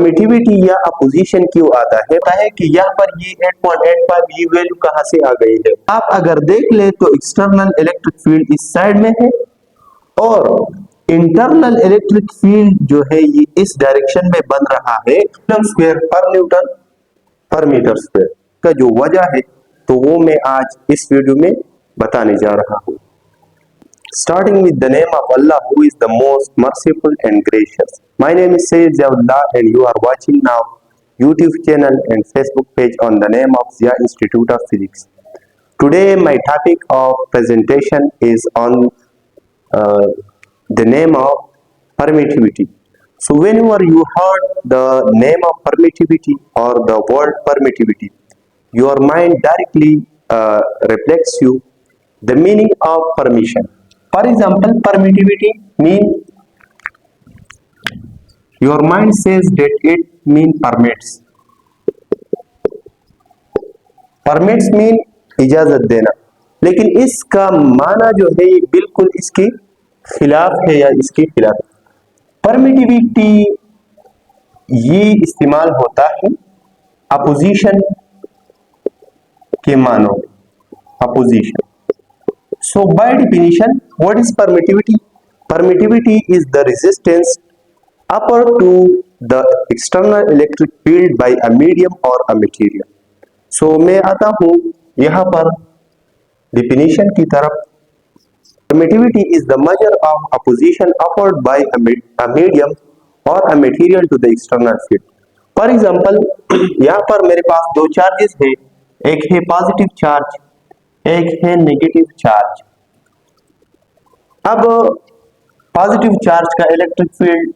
Permittivity या opposition क्यों आता है? पता है कि यहाँ पर ये 8.85 ये वैल्यू कहाँ से आ गई है। आप अगर देख ले तो एक्सटर्नल इलेक्ट्रिक फील्ड इस साइड में है और इंटरनल इलेक्ट्रिक फील्ड जो है ये इस डायरेक्शन में बन रहा है। कूलम स्क्वायर पर न्यूटन पर मीटर स्क्वायर का जो वजह है तो वो मैं आज इस वीडियो में बताने जा रहा हूँ। Starting with the name of Allah, who is the most merciful and gracious. My name is Sayyid Ziaullah and you are watching now YouTube channel and Facebook page on the name of Zia Institute of Physics. Today my topic of presentation is on the name of permittivity. So whenever you heard the name of permittivity or the word permittivity, your mind directly reflects you the meaning of permission. For example, permittivity means your mind says that it means permits. Permits mean इजाजत देना, लेकिन इसका माना जो है ये बिल्कुल इसके खिलाफ है या इसके खिलाफ। परमिटिविटी ये इस्तेमाल होता है अपोजिशन के मानों में। Opposition. So by definition, what is permittivity? Permittivity is the resistance upper to the external electric field by a medium or a material. So मैं आता हूँ यहाँ पर definition की तरफ। Permittivity is the measure of opposition upward by a medium or a material to the external field. For example, यहाँ पर मेरे पास दो चार्जेस है, एक है पॉजिटिव चार्ज, एक है नेगेटिव चार्ज। अब पॉजिटिव चार्ज का इलेक्ट्रिक फील्ड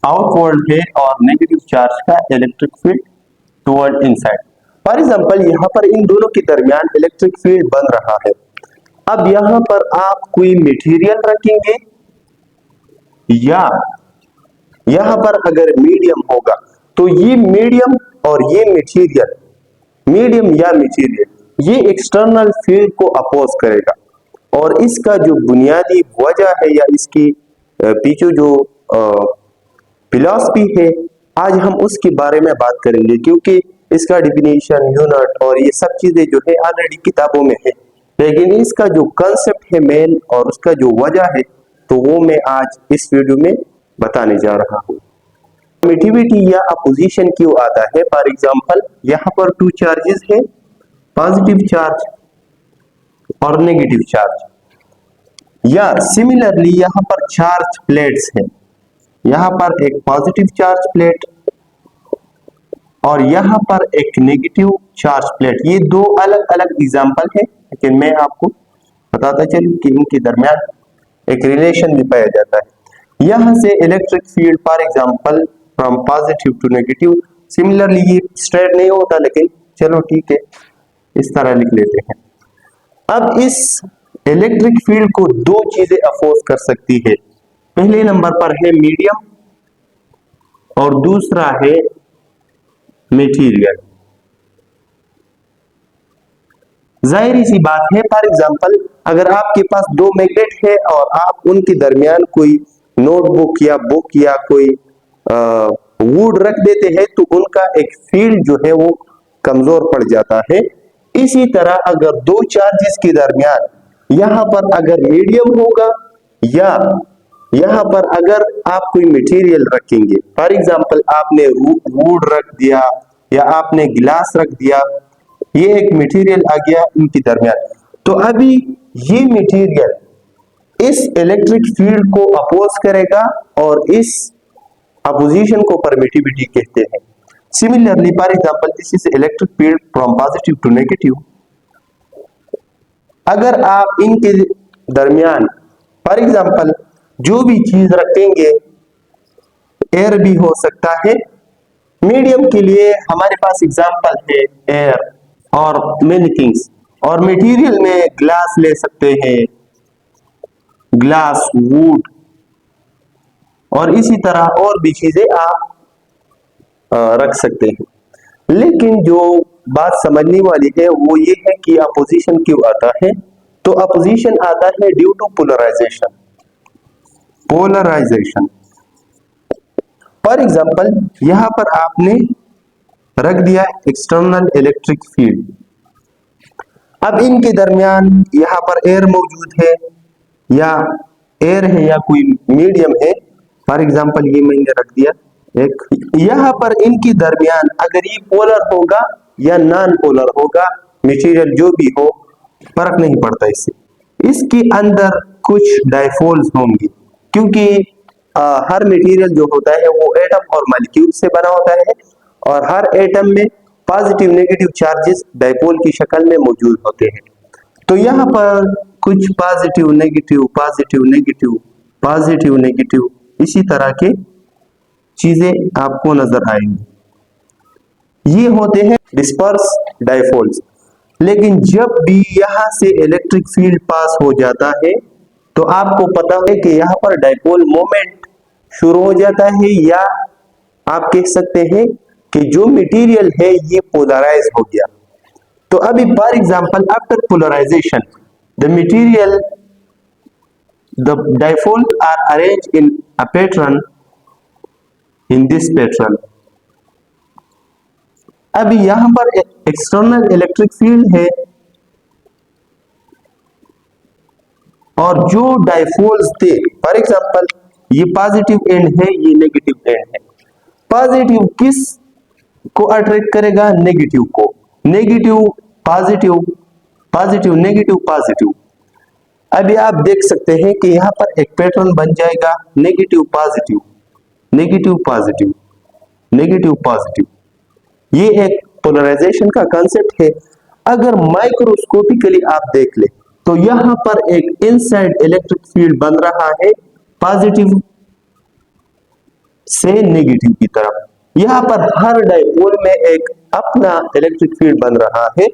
आउटवर्ड है और नेगेटिव चार्ज का electric field toward inside. For example यहाँ पर इन दोनों के दरमियान इलेक्ट्रिक फील्ड बन रहा है। अब यहाँ पर आप कोई मटेरियल रखेंगे या यहाँ पर अगर मीडियम होगा तो ये मीडियम और ये मटेरियल, मीडियम या मटेरियल, ये एक्सटर्नल फील्ड को अपोज करेगा। और इसका जो बुनियादी वजह है या इसकी पीछे जो फिलॉसफी है आज हम उसके बारे में बात करेंगे, क्योंकि इसका डिफिनीशन, यूनिट और ये सब चीजें जो है ऑलरेडी किताबों में है, लेकिन इसका जो कंसेप्ट है मेन और उसका जो वजह है तो वो मैं आज इस वीडियो में बताने जा रहा हूँ। परमिटिविटी या अपोजिशन क्यों आता है? फॉर एग्जांपल यहाँ पर टू चार्जेस है, पॉजिटिव चार्ज और नेगेटिव चार्ज। या सिमिलरली यहाँ पर चार्ज प्लेट्स हैं, यहाँ पर एक पॉजिटिव चार्ज प्लेट और यहाँ पर एक नेगेटिव चार्ज प्लेट। ये दो अलग अलग एग्जांपल है, लेकिन मैं आपको बताता चलूं कि इनके दरमियान एक रिलेशन भी पाया जाता है। यहाँ से electric field for example from positive to negative, similarly ये स्ट्रेट नहीं होता, लेकिन चलो ठीक है इस तरह लिख लेते हैं। अब इस इलेक्ट्रिक फील्ड को दो चीजें अपोज कर सकती है। पहले नंबर पर है मीडियम और दूसरा है मटेरियल। जाहिर सी बात है, फॉर एग्जांपल अगर आपके पास दो मैग्नेट है और आप उनके दरमियान कोई नोटबुक या बुक या कोई वुड रख देते हैं तो उनका एक फील्ड जो है वो कमजोर पड़ जाता है। इसी तरह अगर दो चार्जेस के दरमियान यहाँ पर अगर मीडियम होगा या यहाँ पर अगर आप कोई मटेरियल रखेंगे, फॉर एग्जांपल आपने वुड रख दिया या आपने गिलास रख दिया, ये एक मटेरियल आ गया इनके दरमियान, तो अभी ये मटेरियल इस इलेक्ट्रिक फील्ड को अपोज करेगा और इस अपोजिशन को परमिटिविटी कहते हैं। Similarly, for example, this is electric field from positive to negative. अगर आप इनके दरमियान फॉर एग्जांपल जो भी चीज रखेंगे, एयर भी हो सकता है। मीडियम के लिए हमारे पास एग्जांपल है एयर और मेनी थिंग्स, और मटेरियल में ग्लास ले सकते हैं, ग्लास, वुड और इसी तरह और भी चीजें आप रख सकते हैं। लेकिन जो बात समझने वाली है वो ये है कि अपोजिशन क्यों आता है। तो अपोजिशन आता है due to polarisation. For example यहां पर आपने रख दिया एक्सटर्नल इलेक्ट्रिक फील्ड। अब इनके दरमियान यहां पर एयर मौजूद है या एयर है या कोई मीडियम है। फॉर एग्जाम्पल ये मैंने रख दिया एक, यहां पर इनके दरमियान अगर ये पोलर होगा या नॉन पोलर होगा, मटेरियल जो भी हो फर्क नहीं पड़ता इससे। इसके अंदर कुछ डाइपोल्स होंगे क्योंकि हर मटेरियल जो होता है वो एटम और मॉलिक्यूल से बना होता है और हर एटम में पॉजिटिव नेगेटिव चार्जेस डाइपोल की शक्ल में मौजूद होते हैं। तो यहाँ पर कुछ positive negative positive negative positive negative इसी तरह के चीजें आपको नजर आएंगी। ये होते हैं डिस्पर्स डाइपोल्स। लेकिन जब भी यहां से इलेक्ट्रिक फील्ड पास हो जाता है तो आपको पता है कि यहाँ पर डाइपोल मोमेंट शुरू हो जाता है, या आप कह सकते हैं कि जो मटेरियल है ये पोलराइज हो गया। तो अभी for example after polarisation the material the dipole are arranged in a pattern in this pattern. अभी यहां पर एक्सटर्नल इलेक्ट्रिक फील्ड है और जो डाइपोल्स थे, फॉर एग्जांपल ये पॉजिटिव एंड है ये नेगेटिव एंड है। पॉजिटिव किस को अट्रैक्ट करेगा? नेगेटिव को। Negative positive positive negative positive. अभी आप देख सकते हैं कि यहां पर एक पैटर्न बन जाएगा negative positive negative positive negative positive. ये एक पोलराइजेशन का कांसेप्ट है। अगर माइक्रोस्कोपिकली आप देख ले तो यहां पर एक इनसाइड इलेक्ट्रिक फील्ड बन रहा है पॉजिटिव से नेगेटिव की तरफ। यहां पर हर डाइपोल में एक अपना इलेक्ट्रिक फील्ड बन रहा है।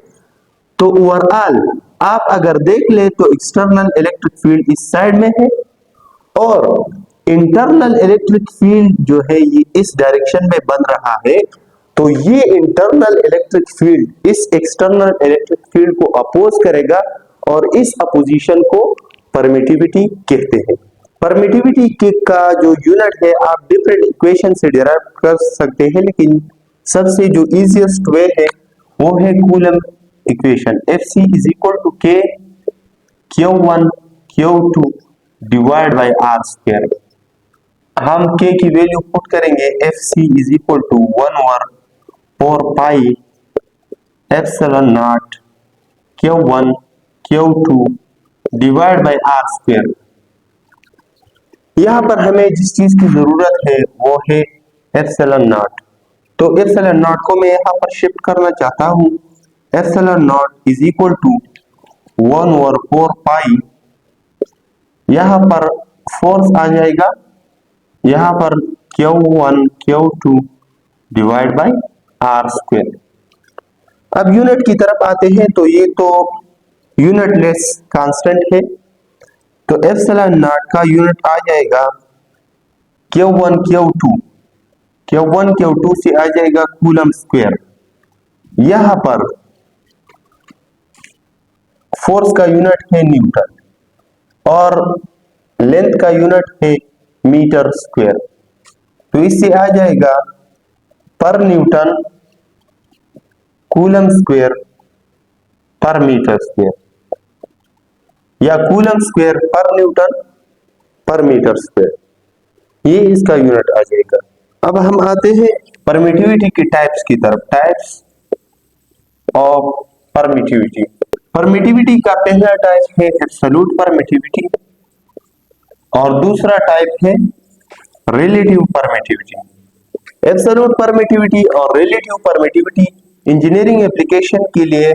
तो ओवरऑल आप अगर देख ले तो एक्सटर्नल इलेक्ट्रिक फील्ड इस साइड में है और इंटरनल इलेक्ट्रिक फील्ड जो है ये इस डायरेक्शन में बन रहा है। तो ये इंटरनल इलेक्ट्रिक फील्ड इस एक्सटर्नल इलेक्ट्रिक फील्ड को अपोज करेगा और इस अपोजिशन को परमिटिविटी कहते हैं। परमिटिविटी का जो यूनिट है आप डिफरेंट इक्वेशन से डिराइव कर सकते हैं, लेकिन सबसे जो इजीएस्ट वे है वो है coulomb equation. Fc is equal to K Q1 Q2 divide by R square. हम K की वैल्यू पुट करेंगे Fc is equal to 1/4 pi epsilon naught Q1 Q2 divide by R square. यहां पर हमें जिस चीज की जरूरत है वो है एप्सिलॉन नॉट। तो एप्सिलॉन नॉट को मैं यहां पर शिफ्ट करना चाहता हूं। Epsilon naught is equal to 1/4 pi, यहां पर फोर्स आ जाएगा यहां पर Q1 Q2 divide by R square. अब यूनिट की तरफ आते हैं तो ये तो यूनिटलेस कांस्टेंट है। तो एप्सिलॉन नॉट का यूनिट आ जाएगा Q1 Q2 से आ जाएगा कूलम स्क्वायर। यहां पर फोर्स का यूनिट है न्यूटन और लेंथ का यूनिट है मीटर स्क्वायर। तो इससे आ जाएगा पर न्यूटन कूलम स्क्वायर पर मीटर स्क्वायर या कूलम स्क्वायर पर न्यूटन पर मीटर स्क्वायर, ये इसका यूनिट आ जाएगा। अब हम आते हैं परमिटिविटी के टाइप्स की तरफ। Types of permittivity. परमिटिविटी का पहला टाइप है एब्सोल्यूट परमिटिविटी और दूसरा टाइप है रिलेटिव परमिटिविटी। एब्सोल्यूट परमिटिविटी और रिलेटिव परमिटिविटी इंजीनियरिंग एप्लीकेशन के लिए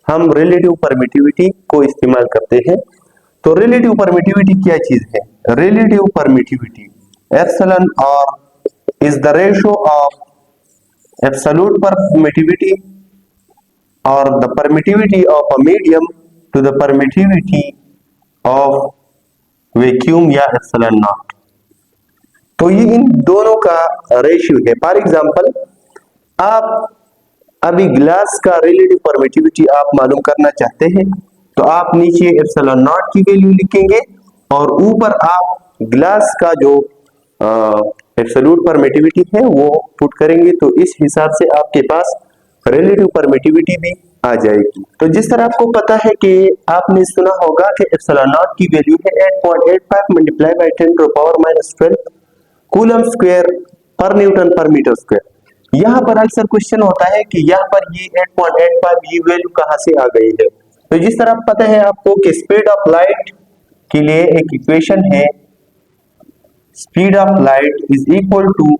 हम रिलेटिव परमिटिविटी को इस्तेमाल करते हैं। तो रिलेटिव परमिटिविटी क्या चीज है? Relative permittivity epsilon r is the ratio of absolute permittivity और the permittivity of a medium to the permittivity of vacuum या एप्सिलॉन नॉट। तो ये इन दोनों का रेशियो है। फॉर एग्जांपल आप अभी ग्लास का रिलेटिव परमिटिविटी आप मालूम करना चाहते हैं तो आप नीचे एप्सिलॉन नॉट की वैल्यू लिखेंगे और ऊपर आप ग्लास का जो एब्सोल्यूट परमिटिविटी है वो पुट करेंगे तो इस हिसाब से आपके पास रिलेटिव परमिटिविटी भी आ जाएगी। तो जिस तरह आपको पता है कि आपने सुना होगा कि एप्सिलॉन नॉट की वैल्यू है 8.85 multiply by 10 to power -12 coulomb square पर न्यूटन पर मीटर स्क्वायर। यहाँ पर अक्सर क्वेश्चन होता है कि यहाँ पर ये 8.85 ये वैल्यू कहाँ से आ गई है। तो जिस तरह पता है आपको कि स्पीड ऑफ लाइट के लिए एक इक्वेशन है, speed of light is equal to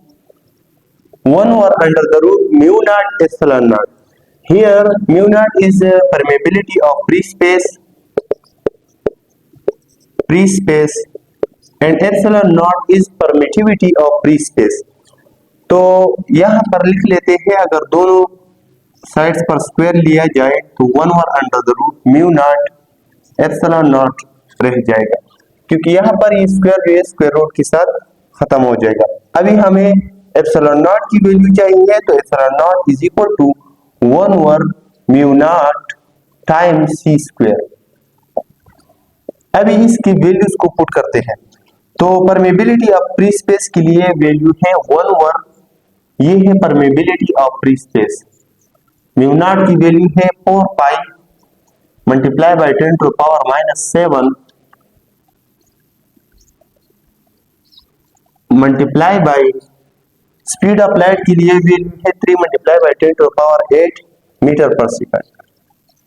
1/√μ naught epsilon naught. Here mu naught is permeability of free space and epsilon naught is permittivity of free space. तो यहाँ पर लिख लेते हैं, अगर दोनों साइड्स पर स्क्वायर लिया जाए तो 1/√μ naught epsilon naught रह जाएगा, क्योंकि यहाँ पर ये स्क्वायर जो है स्क्वायर रूट के साथ खत्म हो जाएगा। अभी हमें एप्सिलॉन नॉट की वैल्यू चाहिए, तो epsilon naught is equal to 1/μ naught times C square. अभी इसकी वैल्यूज को पुट करते हैं, तो परमेबिलिटी ऑफ फ्री स्पेस के लिए वैल्यू है 1/, ये है permeability of free space. Mu naught की वैल्यू है 4 pi multiply by 10 to power -7 multiply by speed of light के लिए वैल्यू है 3 multiply by 10 to power 8 metre per second.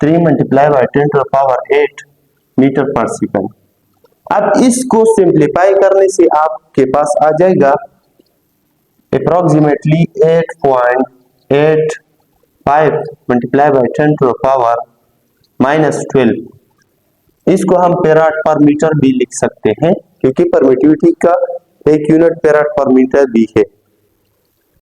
3 multiply by 10 to power 8 metre per second. अब इसको simplify करने से आपके पास आ जाएगा approximately 8.85 multiply by 10 to power -12। इसको हम पेराड पर मीटर भी लिख सकते हैं, क्योंकि परमिटिविटी का एक यूनिट पेराड पर मीटर भी है।